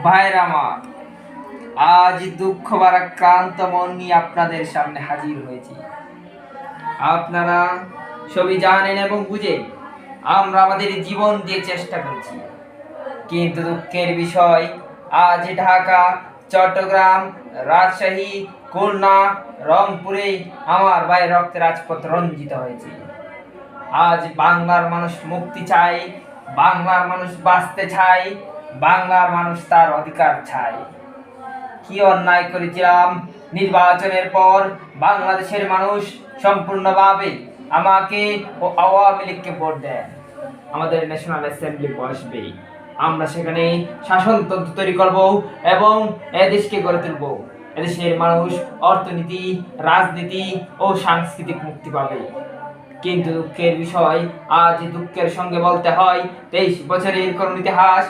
ভাইরা আমার, আজ দুঃখ ভারাক্রান্ত মন নিয়ে আপনাদের সামনে হাজির হয়েছি। আপনারা সবই জানেন এবং বুঝেন আমরা আমাদের জীবন দিয়ে চেষ্টা করেছি, কিন্তু দুঃখের বিষয় আজ ঢাকা, চট্টগ্রাম, রাজশাহী, খুলনা, রংপুরে আমার ভাইয়ের রক্তে রাজপথ রঞ্জিত হয়েছে। আজ বাংলার মানুষ মুক্তি চায়, বাংলার মানুষ বাঁচতে চায়, বাংলার মানুষ তার অধিকার চায়। কি অন্যায় করেছিলাম? নির্বাচনের পর বাংলাদেশের মানুষ সম্পূর্ণভাবে আমাকে ও আওয়ামী লীগকে ভোট দেন। আমাদের ন্যাশনাল অ্যাসেম্বলি বসবে, আমরা সেখানে শাসনতন্ত্র তৈরি করব এবং এদেশকে গড়ে তুলব। এদেশের মানুষ অর্থনীতি, রাজনীতি ও সাংস্কৃতিক মুক্তি পাবে। কিন্তু দুঃখের বিষয়, আজ দুঃখের সঙ্গে বলতে হয় 23 বছরের করুণ ইতিহাস